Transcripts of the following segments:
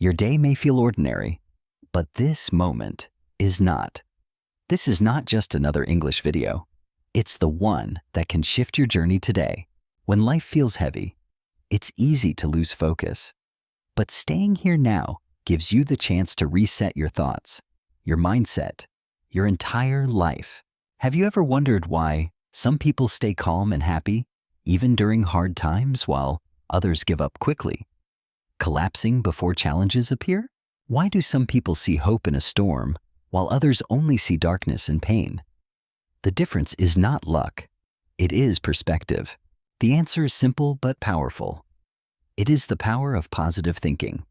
Your day may feel ordinary, but this moment is not. This is not just another English video. It's the one that can shift your journey today. When life feels heavy, it's easy to lose focus. But staying here now gives you the chance to reset your thoughts, your mindset, your entire life. Have you ever wondered why some people stay calm and happy, even during hard times, while others give up quickly, collapsing before challenges appear? Why do some people see hope in a storm, while others only see darkness and pain? The difference is not luck. It is perspective. The answer is simple but powerful. It is the power of positive thinking.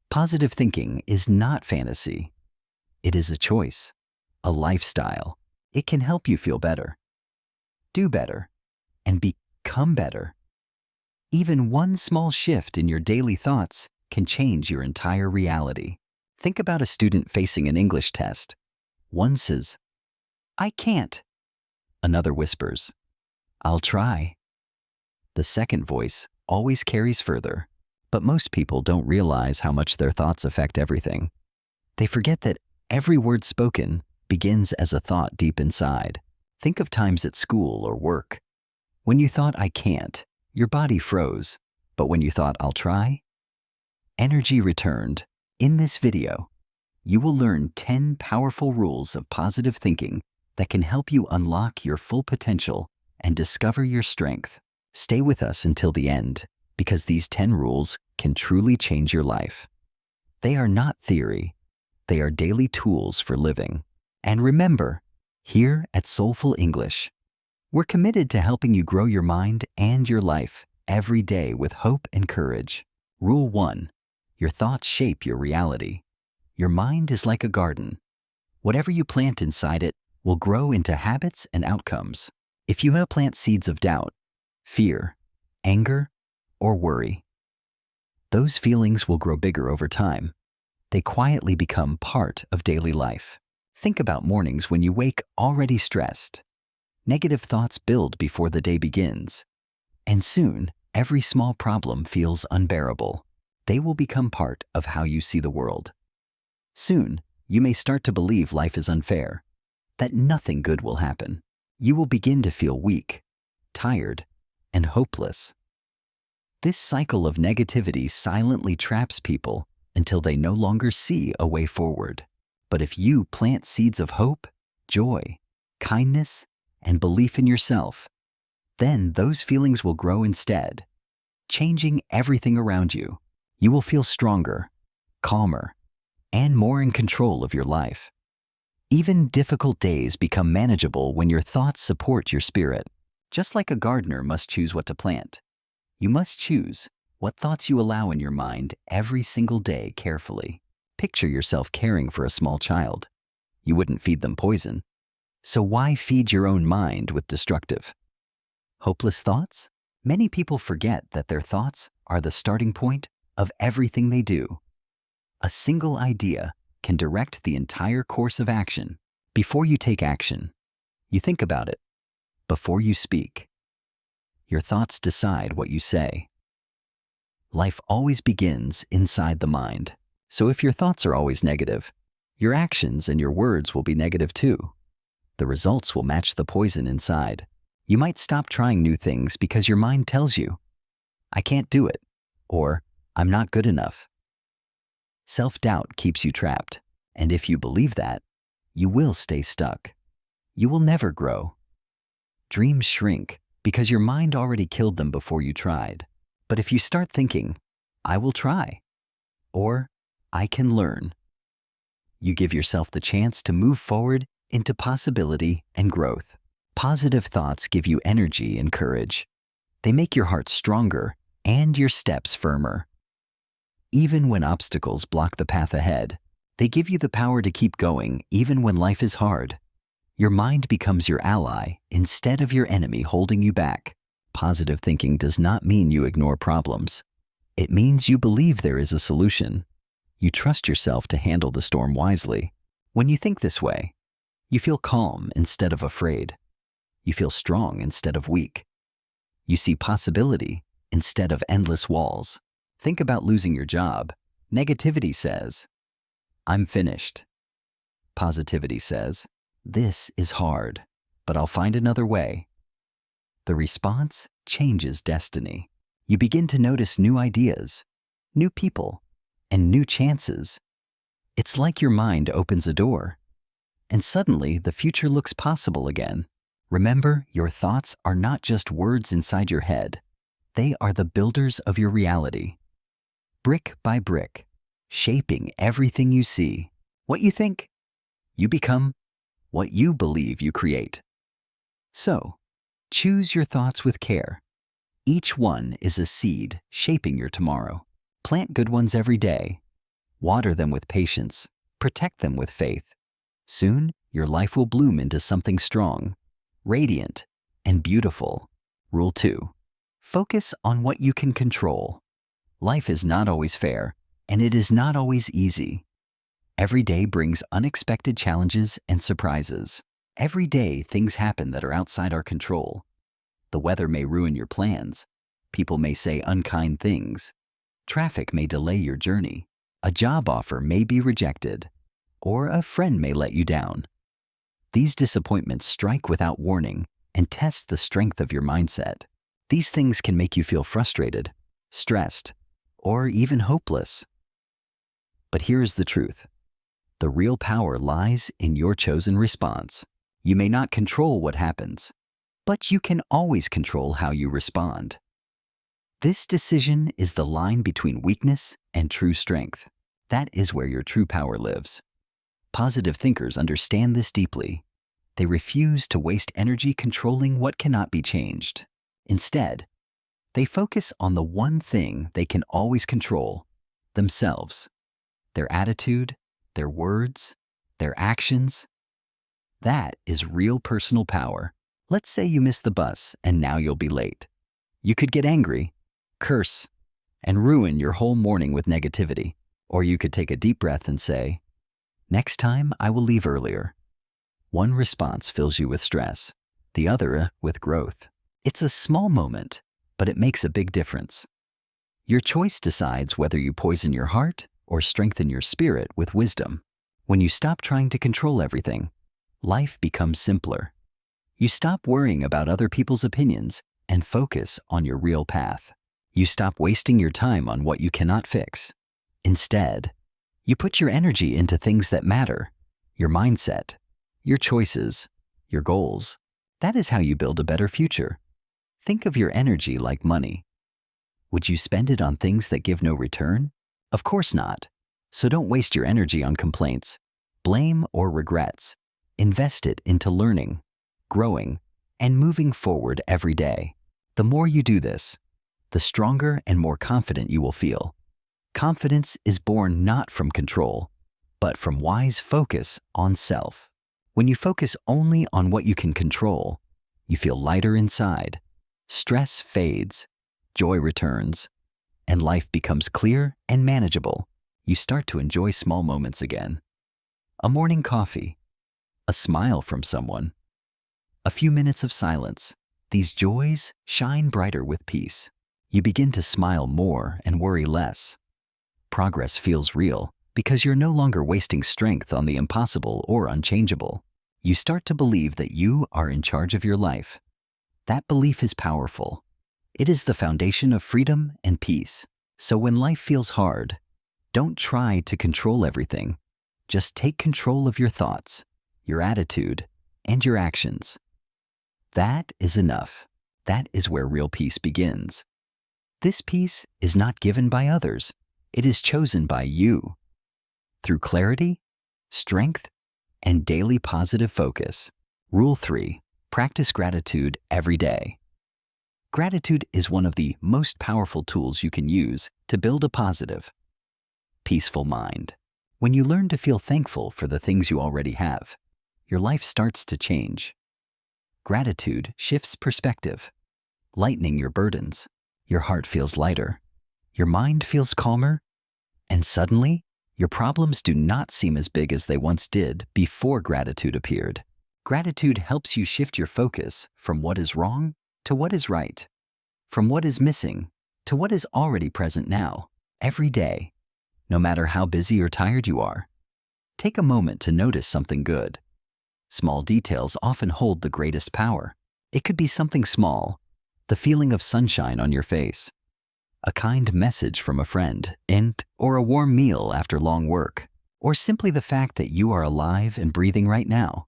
Positive thinking is not fantasy. It is a choice, a lifestyle. It can help you feel better, do better, and become better. Even one small shift in your daily thoughts can change your entire reality. Think about a student facing an English test. One says, "I can't." Another whispers, "I'll try." The second voice always carries further, but most people don't realize how much their thoughts affect everything. They forget that every word spoken begins as a thought deep inside. Think of times at school or work. When you thought "I can't," your body froze, but when you thought "I'll try," energy returned. In this video, you will learn 10 powerful rules of positive thinking that can help you unlock your full potential and discover your strength. Stay with us until the end, because these 10 rules can truly change your life. They are not theory. They are daily tools for living. And remember, here at Soulful English, we're committed to helping you grow your mind and your life every day with hope and courage. Rule 1. Your thoughts shape your reality. Your mind is like a garden. Whatever you plant inside it will grow into habits and outcomes. If you plant seeds of doubt, fear, anger, or worry, those feelings will grow bigger over time. They quietly become part of daily life. Think about mornings when you wake already stressed. Negative thoughts build before the day begins, and soon every small problem feels unbearable. They will become part of how you see the world. Soon, you may start to believe life is unfair, that nothing good will happen. You will begin to feel weak, tired, and hopeless. This cycle of negativity silently traps people until they no longer see a way forward. But if you plant seeds of hope, joy, kindness, and belief in yourself, then those feelings will grow instead, changing everything around you. You will feel stronger, calmer, and more in control of your life. Even difficult days become manageable when your thoughts support your spirit. Just like a gardener must choose what to plant, you must choose what thoughts you allow in your mind every single day carefully. Picture yourself caring for a small child. You wouldn't feed them poison. So why feed your own mind with destructive, hopeless thoughts? Many people forget that their thoughts are the starting point of everything they do. A single idea can direct the entire course of action. Before you take action, you think about it. Before you speak, your thoughts decide what you say. Life always begins inside the mind. So if your thoughts are always negative, your actions and your words will be negative too. The results will match the poison inside. You might stop trying new things because your mind tells you, "I can't do it," or "I'm not good enough." Self-doubt keeps you trapped, and if you believe that, you will stay stuck. You will never grow. Dreams shrink because your mind already killed them before you tried. But if you start thinking, "I will try," or "I can learn," you give yourself the chance to move forward into possibility and growth. Positive thoughts give you energy and courage. They make your heart stronger and your steps firmer. Even when obstacles block the path ahead, they give you the power to keep going even when life is hard. Your mind becomes your ally instead of your enemy holding you back. Positive thinking does not mean you ignore problems. It means you believe there is a solution. You trust yourself to handle the storm wisely. When you think this way, you feel calm instead of afraid. You feel strong instead of weak. You see possibility instead of endless walls. Think about losing your job. Negativity says, I'm finished. Positivity says, this is hard, but I'll find another way. The response changes destiny. You begin to notice new ideas, new people, and new chances. It's like your mind opens a door, and suddenly the future looks possible again. Remember, your thoughts are not just words inside your head. They are the builders of your reality. Brick by brick, shaping everything you see. What you think, you become. What you believe, you create. So, choose your thoughts with care. Each one is a seed shaping your tomorrow. Plant good ones every day. Water them with patience. Protect them with faith. Soon, your life will bloom into something strong, radiant, and beautiful. Rule 2. Focus on what you can control. Life is not always fair, and it is not always easy. Every day brings unexpected challenges and surprises. Every day, things happen that are outside our control. The weather may ruin your plans. People may say unkind things. Traffic may delay your journey. A job offer may be rejected, or a friend may let you down. These disappointments strike without warning and test the strength of your mindset. These things can make you feel frustrated, stressed, or even hopeless. But here is the truth. The real power lies in your chosen response. You may not control what happens, but you can always control how you respond. This decision is the line between weakness and true strength. That is where your true power lives. Positive thinkers understand this deeply. They refuse to waste energy controlling what cannot be changed. Instead, they focus on the one thing they can always control: themselves, their attitude, their words, their actions. That is real personal power. Let's say you miss the bus and now you'll be late. You could get angry, curse, and ruin your whole morning with negativity. Or you could take a deep breath and say, next time I will leave earlier. One response fills you with stress, the other with growth. It's a small moment, but it makes a big difference. Your choice decides whether you poison your heart or strengthen your spirit with wisdom. When you stop trying to control everything, life becomes simpler. You stop worrying about other people's opinions and focus on your real path. You stop wasting your time on what you cannot fix. Instead, you put your energy into things that matter: your mindset, your choices, your goals. That is how you build a better future. Think of your energy like money. Would you spend it on things that give no return? Of course not. So don't waste your energy on complaints, blame, or regrets. Invest it into learning, growing, and moving forward every day. The more you do this, the stronger and more confident you will feel. Confidence is born not from control, but from wise focus on self. When you focus only on what you can control, you feel lighter inside. Stress fades, joy returns, and life becomes clear and manageable. You start to enjoy small moments again. A morning coffee, a smile from someone, a few minutes of silence. These joys shine brighter with peace. You begin to smile more and worry less. Progress feels real because you're no longer wasting strength on the impossible or unchangeable. You start to believe that you are in charge of your life. That belief is powerful. It is the foundation of freedom and peace. So when life feels hard, don't try to control everything. Just take control of your thoughts, your attitude, and your actions. That is enough. That is where real peace begins. This peace is not given by others. It is chosen by you. Through clarity, strength, and daily positive focus. Rule 3. Practice gratitude every day. Gratitude is one of the most powerful tools you can use to build a positive, peaceful mind. When you learn to feel thankful for the things you already have, your life starts to change. Gratitude shifts perspective, lightening your burdens. Your heart feels lighter, your mind feels calmer, and suddenly, your problems do not seem as big as they once did before gratitude appeared. Gratitude helps you shift your focus from what is wrong to what is right, from what is missing to what is already present now. Every day, no matter how busy or tired you are. Take a moment to notice something good. Small details often hold the greatest power. It could be something small, the feeling of sunshine on your face, a kind message from a friend, or a warm meal after long work, or simply the fact that you are alive and breathing right now.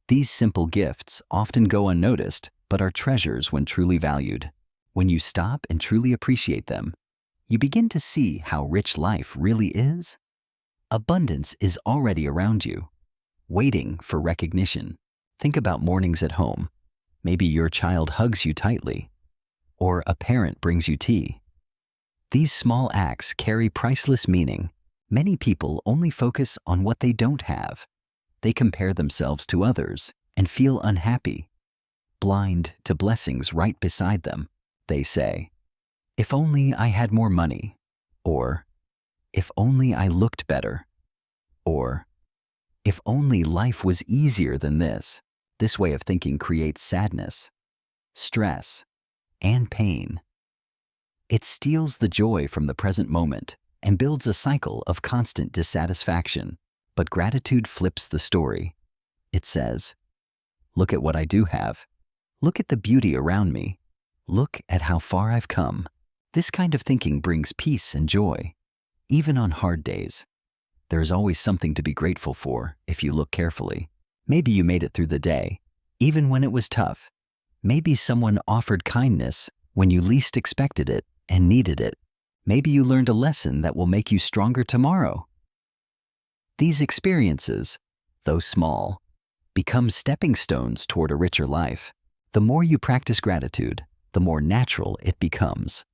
These simple gifts often go unnoticed, but are treasures when truly valued. When you stop and truly appreciate them, you begin to see how rich life really is. Abundance is already around you, waiting for recognition. Think about mornings at home. Maybe your child hugs you tightly, or a parent brings you tea. These small acts carry priceless meaning. Many people only focus on what they don't have. They compare themselves to others and feel unhappy, blind to blessings right beside them. They say, "If only I had more money," or "If only I looked better," or "If only life was easier than this." This way of thinking creates sadness, stress, and pain. It steals the joy from the present moment and builds a cycle of constant dissatisfaction. But gratitude flips the story. It says, "Look at what I do have. Look at the beauty around me. Look at how far I've come." This kind of thinking brings peace and joy, even on hard days. There is always something to be grateful for if you look carefully. Maybe you made it through the day, even when it was tough. Maybe someone offered kindness when you least expected it and needed it. Maybe you learned a lesson that will make you stronger tomorrow. These experiences, though small, become stepping stones toward a richer life. The more you practice gratitude, the more natural it becomes.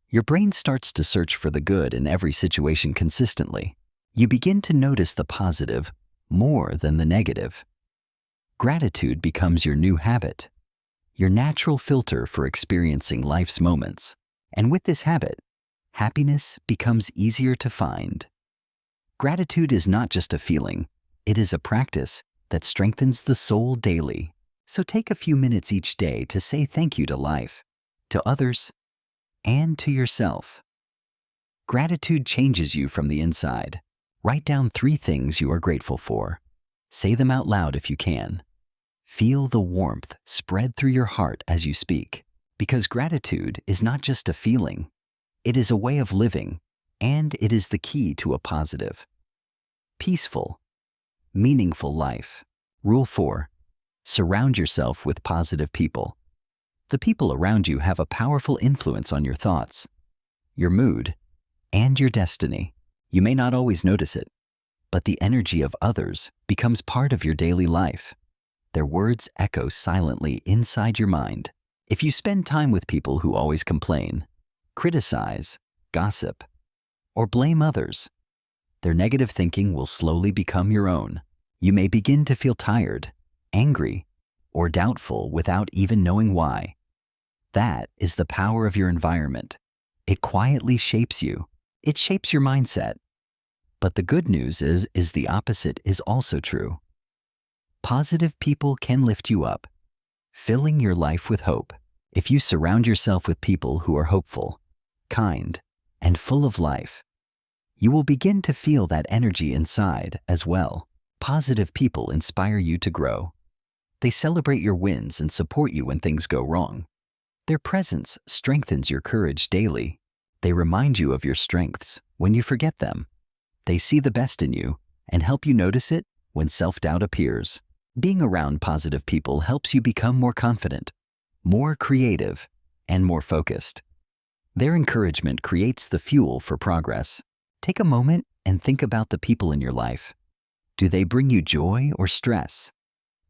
Your brain starts to search for the good in every situation consistently. You begin to notice the positive more than the negative. Gratitude becomes your new habit, your natural filter for experiencing life's moments. And with this habit, happiness becomes easier to find. Gratitude is not just a feeling, it is a practice that strengthens the soul daily. So take a few minutes each day to say thank you to life, to others, and to yourself. Gratitude changes you from the inside. Write down 3 things you are grateful for. Say them out loud if you can. Feel the warmth spread through your heart as you speak, because gratitude is not just a feeling, it is a way of living, and it is the key to a positive, peaceful, meaningful life. Rule 4. Surround yourself with positive people. The people around you have a powerful influence on your thoughts, your mood, and your destiny. You may not always notice it, but the energy of others becomes part of your daily life. Their words echo silently inside your mind. If you spend time with people who always complain, criticize, gossip, or blame others, their negative thinking will slowly become your own. You may begin to feel tired, angry, or doubtful without even knowing why. That is the power of your environment. It quietly shapes you. It shapes your mindset. But the good news is the opposite is also true. Positive people can lift you up, filling your life with hope. If you surround yourself with people who are hopeful, kind, and full of life, you will begin to feel that energy inside as well. Positive people inspire you to grow. They celebrate your wins and support you when things go wrong. Their presence strengthens your courage daily. They remind you of your strengths when you forget them. They see the best in you and help you notice it when self-doubt appears. Being around positive people helps you become more confident, more creative, and more focused. Their encouragement creates the fuel for progress. Take a moment and think about the people in your life. Do they bring you joy or stress?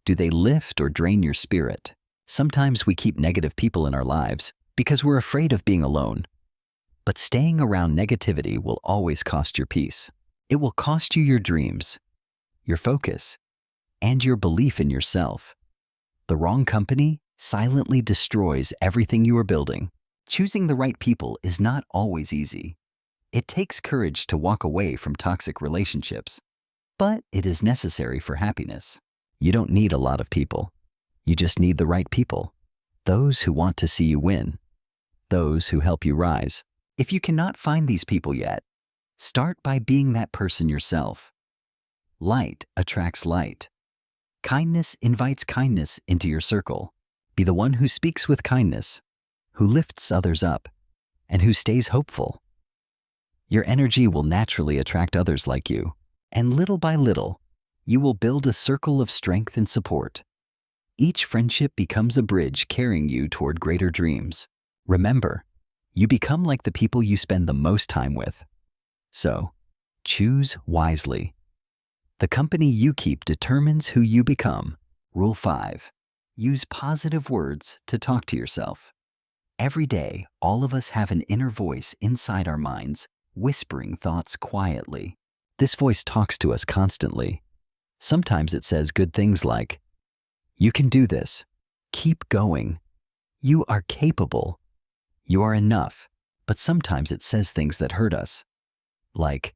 Do they lift or drain your spirit? Sometimes we keep negative people in our lives because we're afraid of being alone. But staying around negativity will always cost your peace. It will cost you your dreams, your focus, and your belief in yourself. The wrong company silently destroys everything you are building. Choosing the right people is not always easy. It takes courage to walk away from toxic relationships, but it is necessary for happiness. You don't need a lot of people. You just need the right people. Those who want to see you win. Those who help you rise. If you cannot find these people yet, Start by being that person yourself. Light attracts light. Kindness invites kindness into your circle. Be the one who speaks with kindness, who lifts others up, and who stays hopeful. Your energy will naturally attract others like you, and little by little, you will build a circle of strength and support. Each friendship becomes a bridge carrying you toward greater dreams. Remember, you become like the people you spend the most time with. So, choose wisely. The company you keep determines who you become. Rule 5. Use positive words to talk to yourself. Every day, all of us have an inner voice inside our minds, whispering thoughts quietly. This voice talks to us constantly. Sometimes it says good things like, "You can do this. Keep going. You are capable. You are enough." But sometimes it says things that hurt us, like,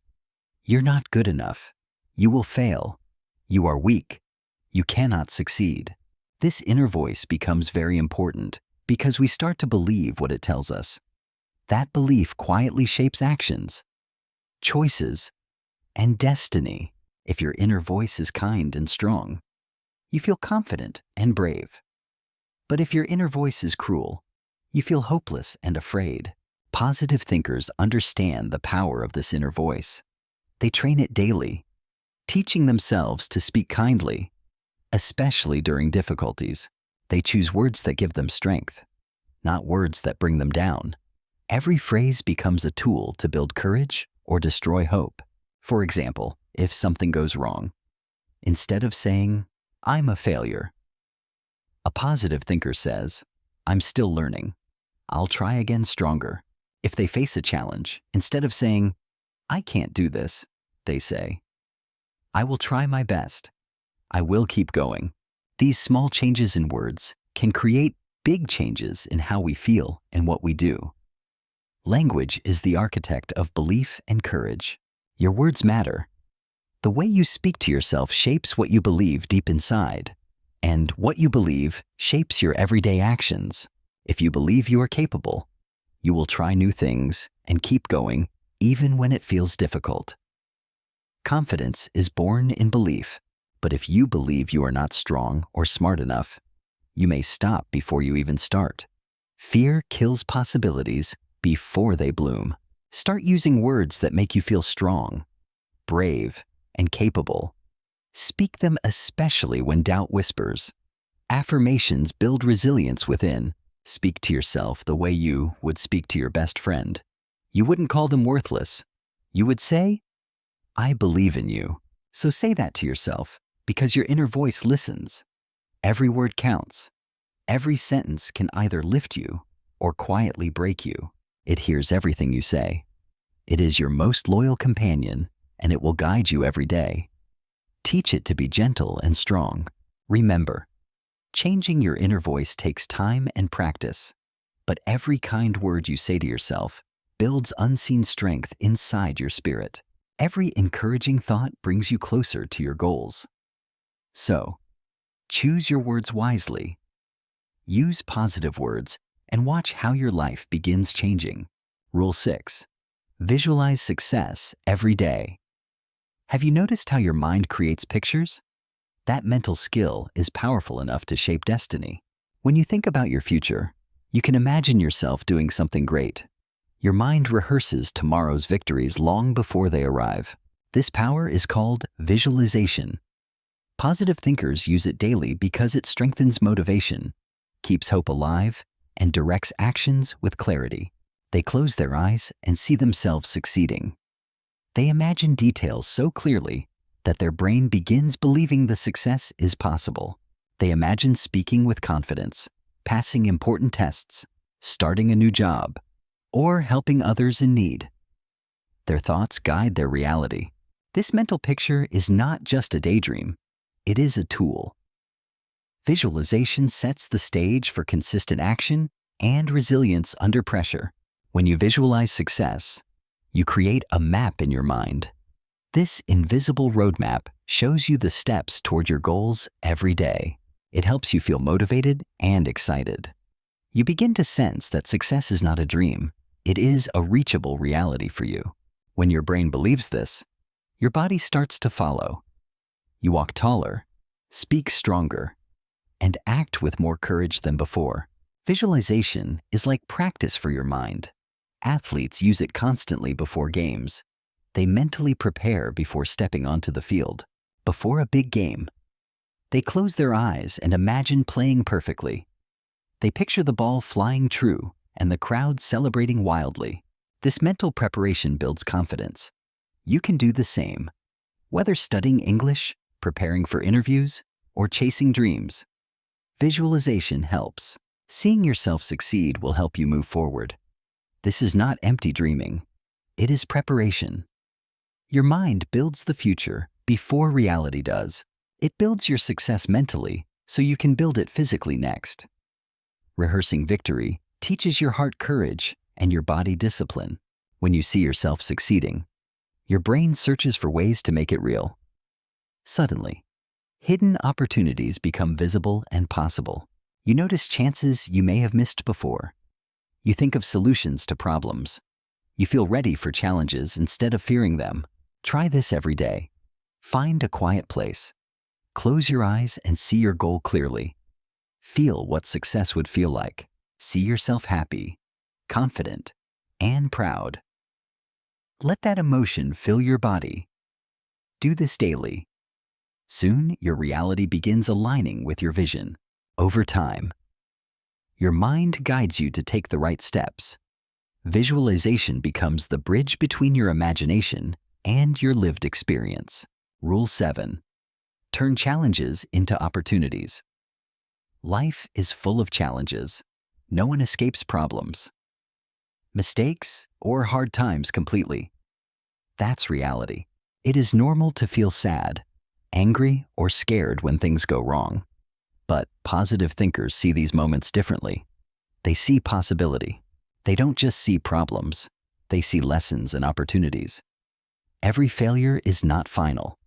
"You're not good enough. You will fail. You are weak. You cannot succeed." This inner voice becomes very important because we start to believe what it tells us. That belief quietly shapes actions, choices, and destiny. If your inner voice is kind and strong, you feel confident and brave. But if your inner voice is cruel, you feel hopeless and afraid. Positive thinkers understand the power of this inner voice. They train it daily, teaching themselves to speak kindly, especially during difficulties. They choose words that give them strength, not words that bring them down. Every phrase becomes a tool to build courage or destroy hope. For example, if something goes wrong, instead of saying, "I'm a failure," a positive thinker says, "I'm still learning. I'll try again stronger." If they face a challenge, instead of saying, "I can't do this," they say, "I will try my best. I will keep going." These small changes in words can create big changes in how we feel and what we do. Language is the architect of belief and courage. Your words matter. The way you speak to yourself shapes what you believe deep inside, and what you believe shapes your everyday actions. If you believe you are capable, you will try new things and keep going even when it feels difficult. Confidence is born in belief, but if you believe you are not strong or smart enough, you may stop before you even start. Fear kills possibilities before they bloom. Start using words that make you feel strong, brave, and capable. Speak them especially when doubt whispers. Affirmations build resilience within. Speak to yourself the way you would speak to your best friend. You wouldn't call them worthless. You would say, "I believe in you." So say that to yourself because your inner voice listens. Every word counts. Every sentence can either lift you or quietly break you. It hears everything you say. It is your most loyal companion, and it will guide you every day. Teach it to be gentle and strong. Remember, changing your inner voice takes time and practice, but every kind word you say to yourself builds unseen strength inside your spirit. Every encouraging thought brings you closer to your goals. So, choose your words wisely. Use positive words and watch how your life begins changing. Rule 6. Visualize success every day. Have you noticed how your mind creates pictures? That mental skill is powerful enough to shape destiny. When you think about your future, you can imagine yourself doing something great. Your mind rehearses tomorrow's victories long before they arrive. This power is called visualization. Positive thinkers use it daily because it strengthens motivation, keeps hope alive, and directs actions with clarity. They close their eyes and see themselves succeeding. They imagine details so clearly that their brain begins believing the success is possible. They imagine speaking with confidence, passing important tests, starting a new job, or helping others in need. Their thoughts guide their reality. This mental picture is not just a daydream, it is a tool. Visualization sets the stage for consistent action and resilience under pressure. When you visualize success, you create a map in your mind. This invisible roadmap shows you the steps toward your goals every day. It helps you feel motivated and excited. You begin to sense that success is not a dream. It is a reachable reality for you. When your brain believes this, your body starts to follow. You walk taller, speak stronger, and act with more courage than before. Visualization is like practice for your mind. Athletes use it constantly before games. They mentally prepare before stepping onto the field. Before a big game, they close their eyes and imagine playing perfectly. They picture the ball flying true and the crowd celebrating wildly. This mental preparation builds confidence. You can do the same. Whether studying English, preparing for interviews, or chasing dreams, visualization helps. Seeing yourself succeed will help you move forward. This is not empty dreaming. It is preparation. Your mind builds the future before reality does. It builds your success mentally so you can build it physically next. Rehearsing victory teaches your heart courage and your body discipline. When you see yourself succeeding, your brain searches for ways to make it real. Suddenly, hidden opportunities become visible and possible. You notice chances you may have missed before. You think of solutions to problems. You feel ready for challenges instead of fearing them. Try this every day. Find a quiet place. Close your eyes and see your goal clearly. Feel what success would feel like. See yourself happy, confident, and proud. Let that emotion fill your body. Do this daily. Soon, your reality begins aligning with your vision. Over time, your mind guides you to take the right steps. Visualization becomes the bridge between your imagination and your lived experience. Rule 7. Turn challenges into opportunities. Life is full of challenges. No one escapes problems, mistakes, or hard times completely. That's reality. It is normal to feel sad, angry, or scared when things go wrong. But positive thinkers see these moments differently. They see possibility. They don't just see problems. They see lessons and opportunities. Every failure is not final.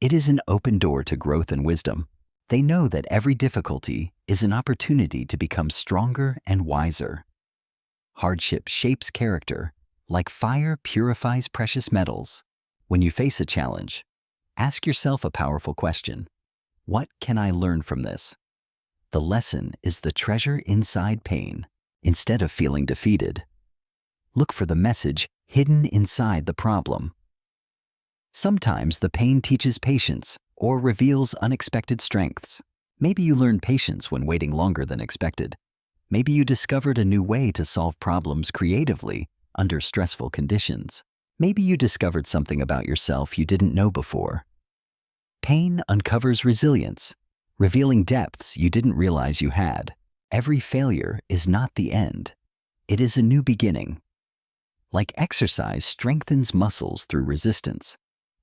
It is an open door to growth and wisdom. They know that every difficulty is an opportunity to become stronger and wiser. Hardship shapes character, like fire purifies precious metals. When you face a challenge, ask yourself a powerful question. What can I learn from this? The lesson is the treasure inside pain. Instead of feeling defeated, look for the message hidden inside the problem. Sometimes the pain teaches patience or reveals unexpected strengths. Maybe you learned patience when waiting longer than expected. Maybe you discovered a new way to solve problems creatively under stressful conditions. Maybe you discovered something about yourself you didn't know before. Pain uncovers resilience, revealing depths you didn't realize you had. Every failure is not the end. It is a new beginning. Like exercise strengthens muscles through resistance,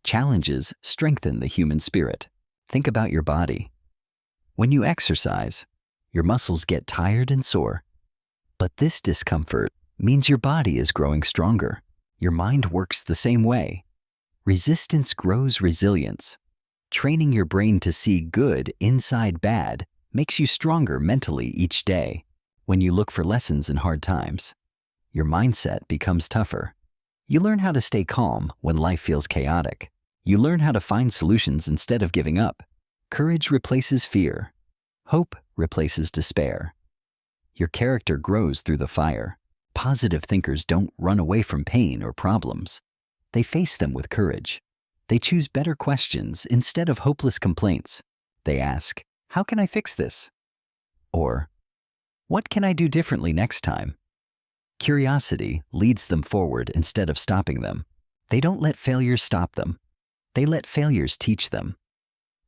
challenges strengthen the human spirit. Think about your body. When you exercise, your muscles get tired and sore. But this discomfort means your body is growing stronger. Your mind works the same way. Resistance grows resilience. Training your brain to see good inside bad makes you stronger mentally each day. When you look for lessons in hard times, your mindset becomes tougher. You learn how to stay calm when life feels chaotic. You learn how to find solutions instead of giving up. Courage replaces fear. Hope replaces despair. Your character grows through the fire. Positive thinkers don't run away from pain or problems. They face them with courage. They choose better questions instead of hopeless complaints. They ask, "How can I fix this?" Or, "What can I do differently next time?" Curiosity leads them forward instead of stopping them. They don't let failures stop them. They let failures teach them.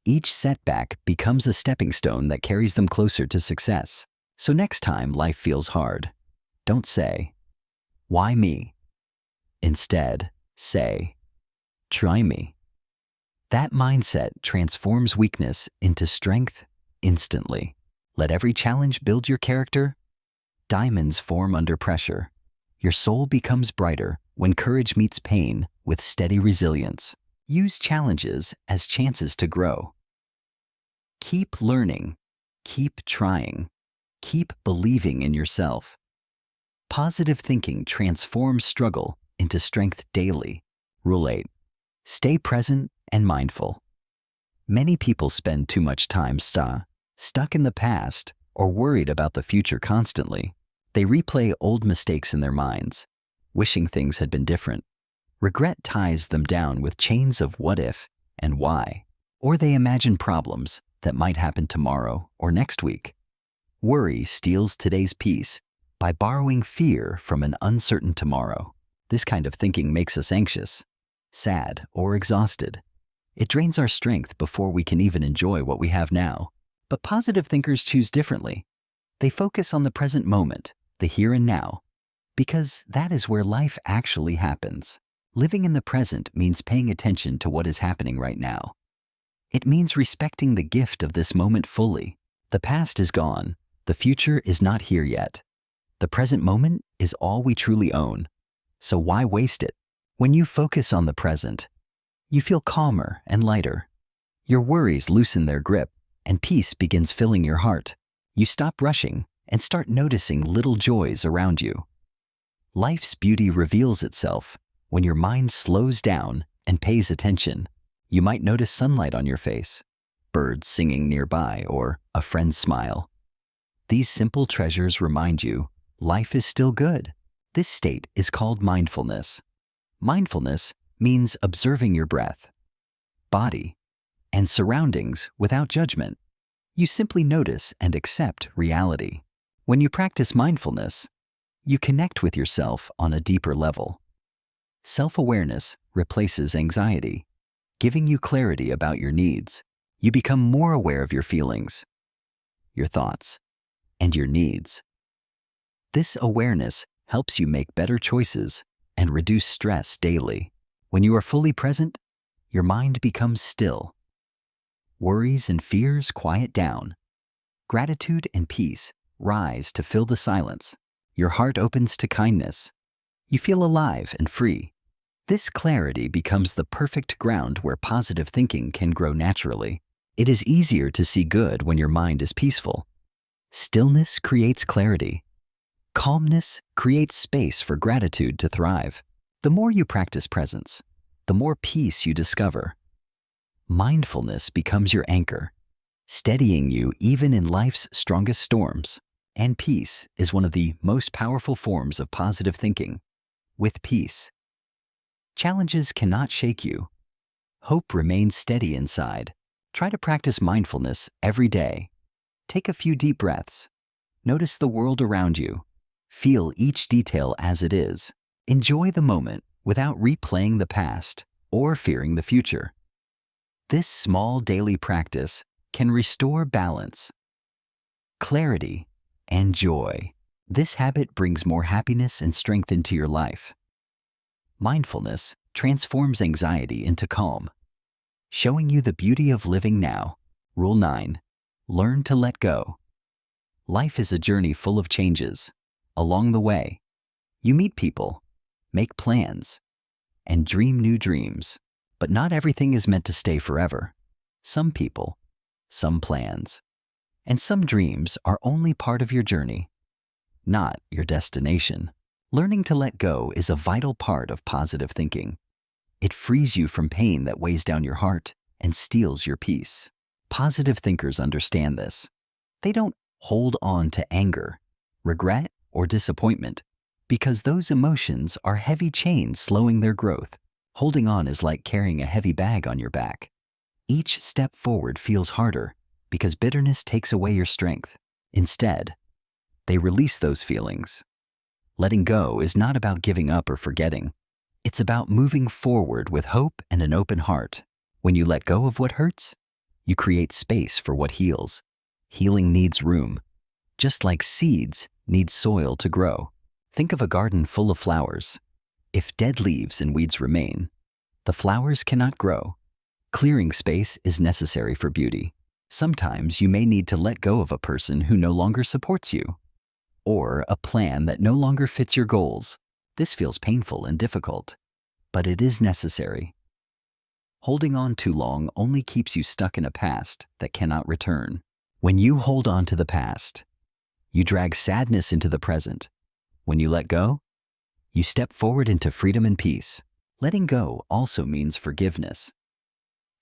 Each setback becomes a stepping stone that carries them closer to success. So next time life feels hard, don't say, "Why me?" Instead, say, "Try me." That mindset transforms weakness into strength instantly. Let every challenge build your character. Diamonds form under pressure. Your soul becomes brighter when courage meets pain with steady resilience. Use challenges as chances to grow. Keep learning. Keep trying. Keep believing in yourself. Positive thinking transforms struggle into strength daily. Rule 8. Stay present and mindful. Many people spend too much time stuck in the past or worried about the future constantly. They replay old mistakes in their minds, wishing things had been different. Regret ties them down with chains of what if and why, or they imagine problems that might happen tomorrow or next week. Worry steals today's peace by borrowing fear from an uncertain tomorrow. This kind of thinking makes us anxious, sad, or exhausted. It drains our strength before we can even enjoy what we have now. But positive thinkers choose differently. They focus on the present moment, the here and now, because that is where life actually happens. Living in the present means paying attention to what is happening right now. It means respecting the gift of this moment fully. The past is gone. The future is not here yet. The present moment is all we truly own. So why waste it? When you focus on the present, you feel calmer and lighter. Your worries loosen their grip, and peace begins filling your heart. You stop rushing and start noticing little joys around you. Life's beauty reveals itself when your mind slows down and pays attention. You might notice sunlight on your face, birds singing nearby, or a friend's smile. These simple treasures remind you life is still good. This state is called mindfulness. Mindfulness means observing your breath, body, and surroundings without judgment. You simply notice and accept reality. When you practice mindfulness, you connect with yourself on a deeper level. Self-awareness replaces anxiety, giving you clarity about your needs. You become more aware of your feelings, your thoughts, and your needs. This awareness helps you make better choices and reduce stress daily. When you are fully present, your mind becomes still. Worries and fears quiet down. Gratitude and peace rise to fill the silence. Your heart opens to kindness. You feel alive and free. This clarity becomes the perfect ground where positive thinking can grow naturally. It is easier to see good when your mind is peaceful. Stillness creates clarity. Calmness creates space for gratitude to thrive. The more you practice presence, the more peace you discover. Mindfulness becomes your anchor, steadying you even in life's strongest storms. And peace is one of the most powerful forms of positive thinking. With peace, challenges cannot shake you. Hope remains steady inside. Try to practice mindfulness every day. Take a few deep breaths. Notice the world around you. Feel each detail as it is. Enjoy the moment without replaying the past or fearing the future. This small daily practice can restore balance, clarity, and joy. This habit brings more happiness and strength into your life. Mindfulness transforms anxiety into calm, showing you the beauty of living now. Rule 9. Learn to let go. Life is a journey full of changes. Along the way, you meet people, make plans, and dream new dreams. But not everything is meant to stay forever. Some people, some plans, and some dreams are only part of your journey, not your destination. Learning to let go is a vital part of positive thinking. It frees you from pain that weighs down your heart and steals your peace. Positive thinkers understand this. They don't hold on to anger, regret, or disappointment because those emotions are heavy chains slowing their growth. Holding on is like carrying a heavy bag on your back. Each step forward feels harder because bitterness takes away your strength. Instead, they release those feelings. Letting go is not about giving up or forgetting. It's about moving forward with hope and an open heart. When you let go of what hurts, you create space for what heals. Healing needs room, just like seeds need soil to grow. Think of a garden full of flowers. If dead leaves and weeds remain, the flowers cannot grow. Clearing space is necessary for beauty. Sometimes you may need to let go of a person who no longer supports you, or a plan that no longer fits your goals. This feels painful and difficult, but it is necessary. Holding on too long only keeps you stuck in a past that cannot return. When you hold on to the past, you drag sadness into the present. When you let go, you step forward into freedom and peace. Letting go also means forgiveness.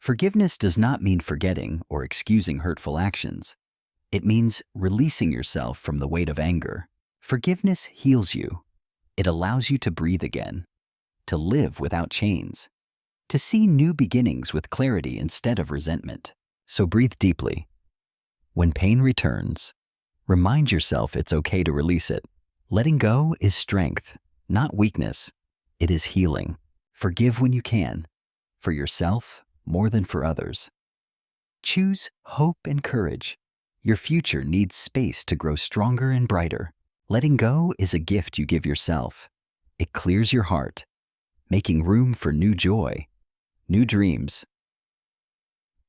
Forgiveness does not mean forgetting or excusing hurtful actions. It means releasing yourself from the weight of anger. Forgiveness heals you. It allows you to breathe again, to live without chains, to see new beginnings with clarity instead of resentment. So breathe deeply. When pain returns, remind yourself it's okay to release it. Letting go is strength, not weakness. It is healing. Forgive when you can, for yourself more than for others. Choose hope and courage. Your future needs space to grow stronger and brighter. Letting go is a gift you give yourself. It clears your heart, making room for new joy, new dreams,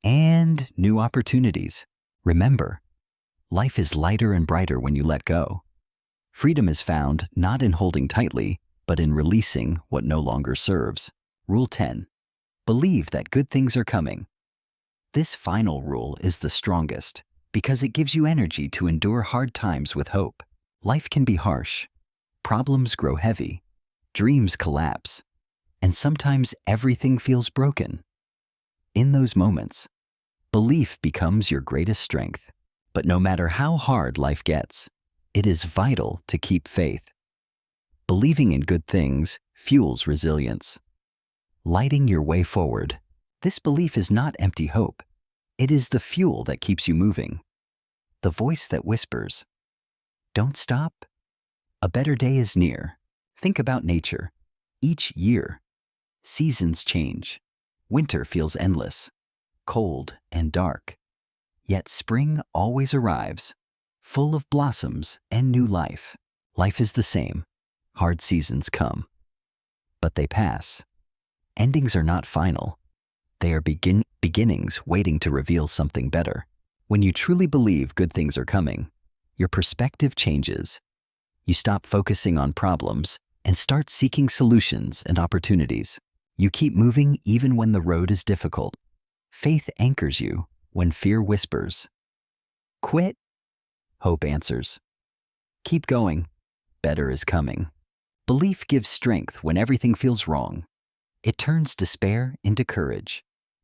and new opportunities. Remember, life is lighter and brighter when you let go. Freedom is found not in holding tightly, but in releasing what no longer serves. Rule 10. Believe that good things are coming. This final rule is the strongest because it gives you energy to endure hard times with hope. Life can be harsh. Problems grow heavy. Dreams collapse. And sometimes everything feels broken. In those moments, belief becomes your greatest strength. But no matter how hard life gets, it is vital to keep faith. Believing in good things fuels resilience. Lighting your way forward. This belief is not empty hope. It is the fuel that keeps you moving. The voice that whispers, "Don't stop. A better day is near." Think about nature. Each year, seasons change. Winter feels endless, cold and dark. Yet spring always arrives, full of blossoms and new life. Life is the same. Hard seasons come, but they pass. Endings are not final. They are beginnings waiting to reveal something better. When you truly believe good things are coming, your perspective changes. You stop focusing on problems and start seeking solutions and opportunities. You keep moving even when the road is difficult. Faith anchors you when fear whispers. Quit. Hope answers. Keep going. Better is coming. Belief gives strength when everything feels wrong. It turns despair into courage.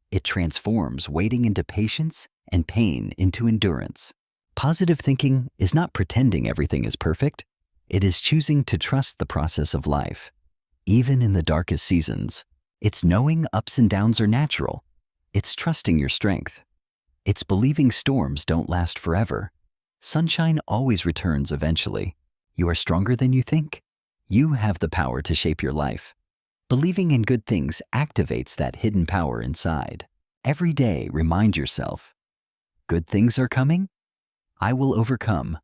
It transforms waiting into patience and pain into endurance. Positive thinking is not pretending everything is perfect. It is choosing to trust the process of life. Even in the darkest seasons, it's knowing ups and downs are natural. It's trusting your strength. It's believing storms don't last forever. Sunshine always returns eventually. You are stronger than you think. You have the power to shape your life. Believing in good things activates that hidden power inside. Every day, remind yourself, good things are coming. I will overcome.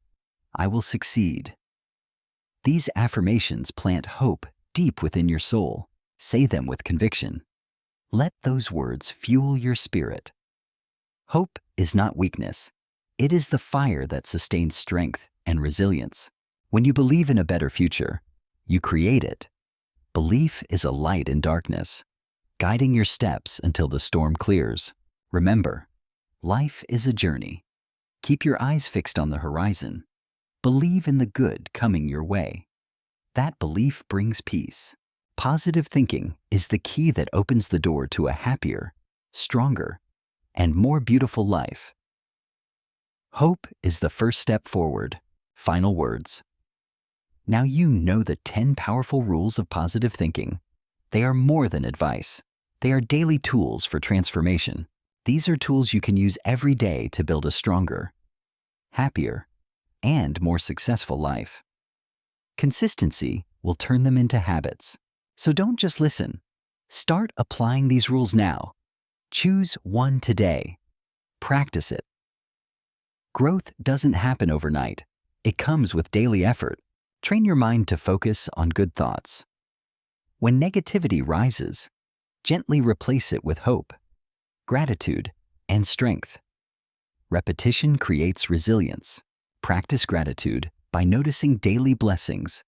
I will succeed. These affirmations plant hope deep within your soul. Say them with conviction. Let those words fuel your spirit. Hope is not weakness. It is the fire that sustains strength and resilience. When you believe in a better future, you create it. Belief is a light in darkness, guiding your steps until the storm clears. Remember, life is a journey. Keep your eyes fixed on the horizon. Believe in the good coming your way. That belief brings peace. Positive thinking is the key that opens the door to a happier, stronger, and more beautiful life. Hope is the first step forward. Final words. Now you know the 10 powerful rules of positive thinking. They are more than advice. They are daily tools for transformation. These are tools you can use every day to build a stronger, happier, and more successful life. Consistency will turn them into habits. So don't just listen. Start applying these rules now. Choose one today. Practice it. Growth doesn't happen overnight. It comes with daily effort. Train your mind to focus on good thoughts. When negativity rises, gently replace it with hope, gratitude, and strength. Repetition creates resilience. Practice gratitude by noticing daily blessings.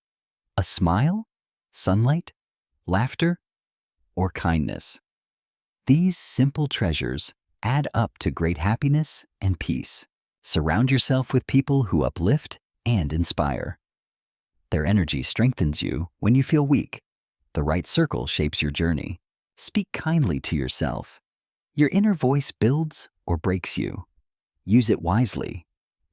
A smile, sunlight, laughter, or kindness. These simple treasures add up to great happiness and peace. Surround yourself with people who uplift and inspire. Their energy strengthens you when you feel weak. The right circle shapes your journey. Speak kindly to yourself. Your inner voice builds or breaks you. Use it wisely.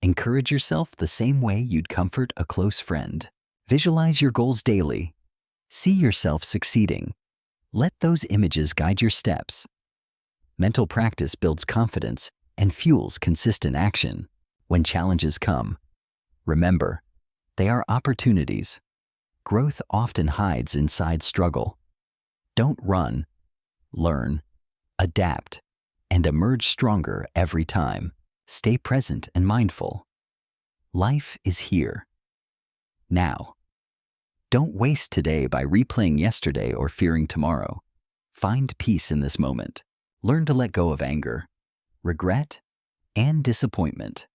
Encourage yourself the same way you'd comfort a close friend. Visualize your goals daily. See yourself succeeding. Let those images guide your steps. Mental practice builds confidence and fuels consistent action. When challenges come, remember, they are opportunities. Growth often hides inside struggle. Don't run. Learn, adapt, and emerge stronger every time. Stay present and mindful. Life is here. Now. Don't waste today by replaying yesterday or fearing tomorrow. Find peace in this moment. Learn to let go of anger, regret, and disappointment.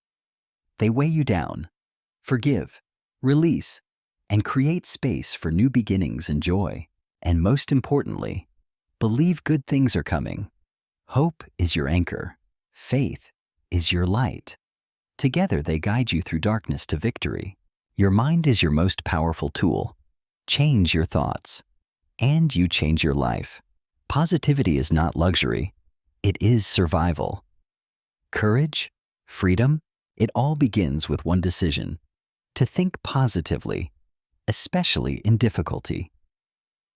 They weigh you down. Forgive, release, and create space for new beginnings and joy. And most importantly, believe good things are coming. Hope is your anchor. Faith is your light. Together they guide you through darkness to victory. Your mind is your most powerful tool. Change your thoughts, and you change your life. Positivity is not luxury. It is survival. Courage, freedom, it all begins with one decision: to think positively, especially in difficulty.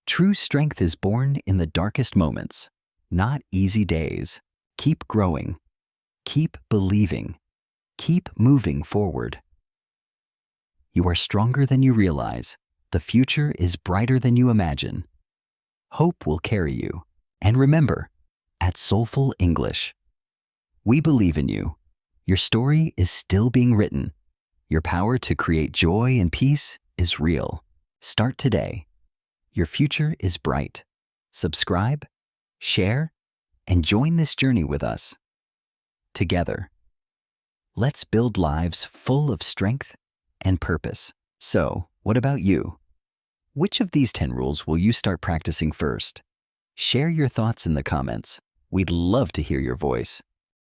True strength is born in the darkest moments, not easy days. Keep growing. Keep believing. Keep moving forward. You are stronger than you realize. The future is brighter than you imagine. Hope will carry you. And remember, at Soulful English, we believe in you. Your story is still being written. Your power to create joy and peace is real. Start today. Your future is bright. Subscribe, share, and join this journey with us. Together, let's build lives full of strength and purpose. So, what about you? Which of these 10 rules will you start practicing first? Share your thoughts in the comments. We'd love to hear your voice.